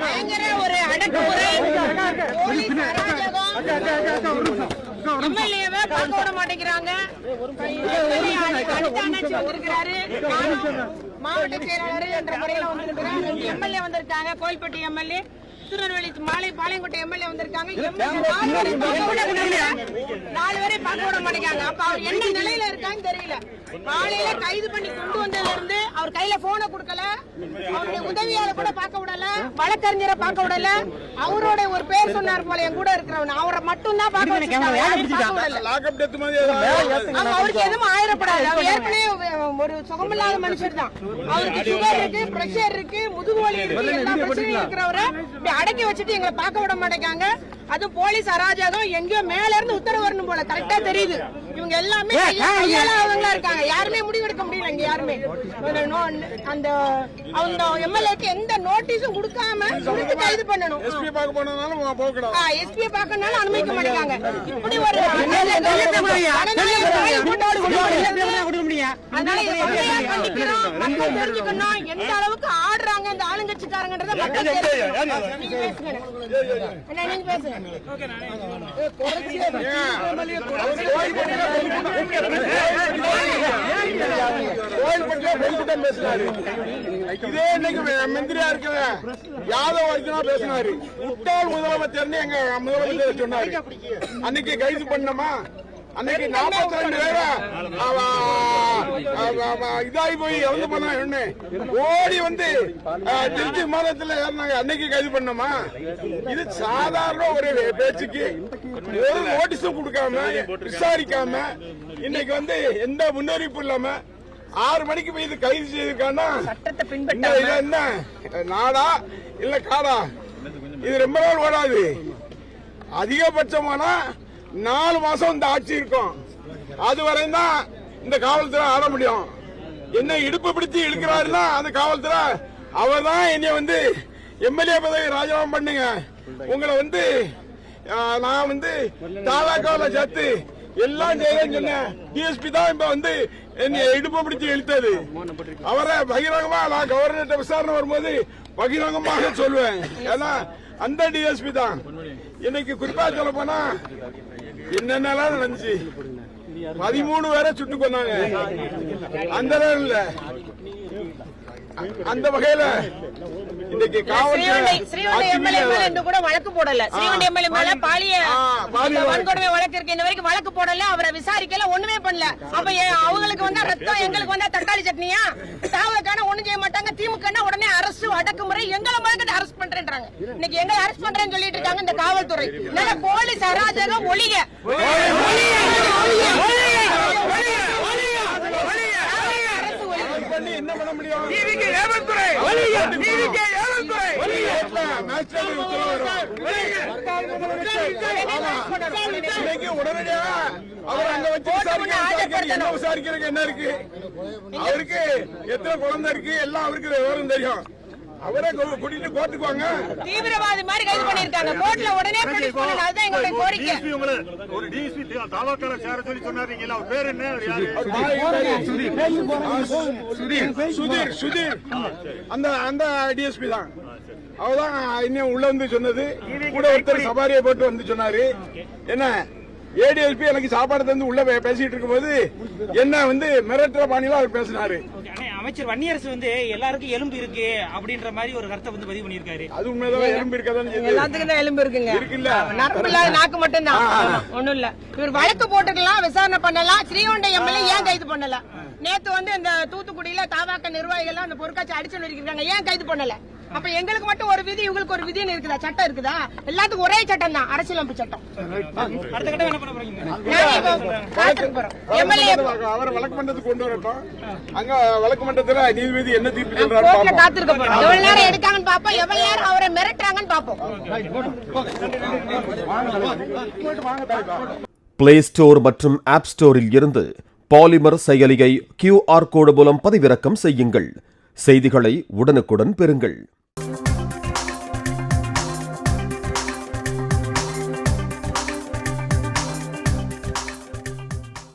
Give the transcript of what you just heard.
பயங்கர ஒரு அடக்குமுறை எம்எல்ஏவை பார்க்க விட மாட்டேங்கிறாங்க. வந்திருக்கிறாரு மாவட்ட செயலாளர் என்ற முறையில வந்திருக்கிறார். எம்எல்ஏ வந்திருக்காங்க, கோயில்பட்டி எம்எல்ஏ, திருநெல்வேலி பாளையங்கோட்டை எம்எல்ஏ வந்திருக்காங்க. 4 பேரை பார்க்க விட மாட்டேங்கிறாங்க. அப்ப அவர் என்ன நிலையில இருக்கான்னு தெரியல. காலையில கைது பண்ணி கொண்டு வந்ததுல இருந்து அவர் கையில போனை கொடுக்கல, அவருடைய உதவியாளர் கூட பார்க்க விடல, வழக்கறிஞரை பார்க்க விடல. அவரோட ஒரு பேர் சொன்னார் போல, என் கூட இருக்கிறவன், அவரை மட்டும் தான் பார்க்க வச்சிருக்காங்க. அவருக்கு எதுவும் ஆயிரப்படாது. அவர் ஏற்கனவே ஒரு சுகமில்லாத மனுஷர் தான். அவருக்கு சுகர் இருக்கு, பிரஷர் இருக்கு, முதுகுவலி இருக்கு, எல்லா பிரச்சனையும் இருக்கிறவரை அடக்கி வச்சுட்டு எங்களை பார்க்க விட மாட்டேங்காங்க. அது போலீஸ் அராஜகம். எங்கேயோ மேல இருந்து உத்தரவு வரணும் போல, கரெக்டா தெரியுது. இவங்க எல்லாமே கையாளவங்களா இருக்காங்க. யாருமே முடிவெடுக்க முடியல. இங்க யாருமே அந்த எம்எல்ஏக்கு எந்த நோட்டீஸும் கொடுக்காம கொடுத்து கைது பண்ணணும். எஸ்பி பார்க்கணும்னாலும் அனுமதிக்க மாட்டேங்காங்க. இப்படி ஒரு மக்கள் தெரிஞ்சுக்கணும் எந்த அளவுக்கு ஆடுறாங்க இந்த ஆளுங்கட்சிக்காரங்கன்றத மக்கள் தெரிஞ்சுக்கணும். நீங்க பேசுங்க. இதே இன்னைக்கு மந்திரியா இருக்கிற யாதவ் அர்ஜுனா பேசினாரு. முட்டாள் முதலமைச்சர் எங்க முதலமைச்சர் சொன்னாரு. அன்னைக்கு கைது பண்ணமா, அன்னைக்கு 42 பேரை இதாகி போய் இறந்து பண்ண ஓடி வந்து திருச்சி விமானத்தில் ஏறினாங்க. அன்னைக்கு கைது பண்ணமா? இது சாதாரண ஒரு பேச்சுக்கு ஒரு நோட்டீஸும் கொடுக்காம விசாரிக்காம இன்னைக்கு வந்து எந்த முன்னறிவிப்பு இல்லாம 6 மணிக்கு போய் இது கைது செய்திருக்கான்னா என்ன நாடா இல்ல காடா? இது ரொம்ப நாள் ஓடாது. அதிகபட்சமானா 4 மாசம் இந்த ஆட்சி இருக்கும். அதுவரையும் தான் இந்த காவல்துறை ஆட முடியும். என்ன இடுப்பு பிடிச்சி இழுக்கிறாருன்னா அந்த காவல்துறை அவர் தான் என்னை வந்து எம்எல்ஏ பதவி ராஜினாமா பண்ணுங்க, உங்களை வந்து நான் வந்து தாவாக்காவில சேர்த்து எல்லாம் செய்யறேன்னு சொன்னேன். டிஎஸ்பி தான் இப்ப வந்து என்னை இடுப்பு பிடிச்சி இழுத்தது. அவரை பகிரங்கமா நான் கவர்னர் விசாரணை வரும்போது பகிரங்கமாக சொல்லுவேன். ஏன்னா அந்த டிஎஸ்பி தான். இன்னைக்கு குறிப்பா சொல்ல போனா என்னென்னலாம் நடந்துச்சு. 13 பேரை சுட்டு கொண்டாங்க. அந்த இல்ல அந்த வகையில இன்னைக்கு ஸ்ரீவண்டி எம்எல்ஏ மேல கூட வழக்கு போடல. ஸ்ரீவண்டி எம்எல்ஏ மேல பாலிய வன்கொடுமை வழக்கு இருக்கு. இந்த வரைக்கும் வழக்கு போடல, அவரை விசாரிக்கல, ஒண்ணுமே பண்ணல. அப்ப அவங்களுக்கு வந்தா ரத்தம், எங்களுக்கு வந்தா தக்காளி சட்னியா? தாவக்கான ஒண்ணும் செய்ய மாட்டாங்க. திமுக உடனே அரசு அடக்குமுறை, எங்களை முதல்ல அரெஸ்ட் பண்றேன்றாங்க. இன்னைக்கு எங்களை அரெஸ்ட் பண்றேன்னு சொல்லிட்டு இருக்காங்க இந்த காவல்துறை. போலீஸ் அராஜகம் ஒழிக. என்ன பண்ண முடியும்? உடனடியாக அவர் அங்க வச்சு என்ன விசாரிக்கிறதுக்கு என்ன இருக்கு? அவருக்கு எத்தனை குழந்தை இருக்கு எல்லாம் அவருக்கு விவரம் தெரியும். அவரே கூட்டிட்டு கோர்ட்டுக்கு வாங்க. தீவிரவாதி மாதிரி கைது பண்ணிருக்காங்க. கோர்ட்ல உடனே ப்ரொடியூஸ் பண்ணுங்க. அதுதான் எங்களுடைய கோரிக்கை. ஒரு டிஎஸ்பி தாவாக்கால சேர சொல்லி சொன்னாருங்க. அவர் பேர் என்ன? சுதீர். அந்த டிஎஸ்பி தான். அவர்தான் இன்னும் உள்ள வந்து சொன்னது. கூட ஒருத்தர் சபாரியை போட்டு வந்து சொன்னாரு. என்ன ஏடிஎஸ்பி எனக்கு சாப்பாடு தந்து உள்ள பேசிட்டு இருக்கும் போது என்ன வந்து மிரட்டுற பாணியில அவர் பேசினாரு. அமைச்சர் வன்னியரசு வந்து எல்லாருக்கும் எலும்பு இருக்கு அப்படின்ற மாதிரி ஒரு கருத்தை வந்து பதிவு பண்ணிருக்காரு. அது உண்மைதான். எலும்பு இருக்காதான்? எல்லாத்துக்கும் தான் எலும்பு இருக்குல்ல. நாக்கு மட்டும் தான், ஒண்ணும் இல்ல. இவர் வழக்கு போட்டுக்கலாம், விசாரணை பண்ணலாம். ஸ்ரீவண்டி எம்எல்ஏ ஏன் கைது பண்ணல? நேத்து வந்து இந்த தூத்துக்குடியில தாவாக்க நிர்வாகிகள் அந்த பொருட்காட்சி அடிச்சு நொறுக்கிருக்காங்க. ஏன் கைது பண்ணல? அப்ப எங்களுக்கு மட்டும் ஒரு விதி, இவங்களுக்கு ஒரு விதின்னு இருக்குதா? சட்டம் இருக்குதா? எல்லாத்துக்கும் ஒரே சட்டம் தான், அரசியலமைப்பு சட்டம். அடுத்த கட்டம் என்ன பண்ண போறீங்க? நாங்க இப்ப காத்துட்டு போறோம். எம்எல்ஏ அவரை வழக்கு மன்றத்துக்கு கொண்டு வரட்டும். அங்க வழக்கு மன்றத்துல நீதிபதி என்ன தீர்ப்பு சொல்றாரு கோர்ட்ல பாப்போம். காத்திருக்க போறோம். எவ்வளவு நேரம் எடுக்காங்கன்னு பாப்போம், எவ்வளவு நேரம் அவரை மிரட்டுறாங்கன்னு பாப்போம். பிளே ஸ்டோர் மற்றும் ஆப் ஸ்டோரில் இருந்து பாலிமர் செயலியை QR கோடு மூலம் பதிவிறக்கம் செய்யுங்கள். செய்திகளை உடனுக்குடன் பெறுங்கள்.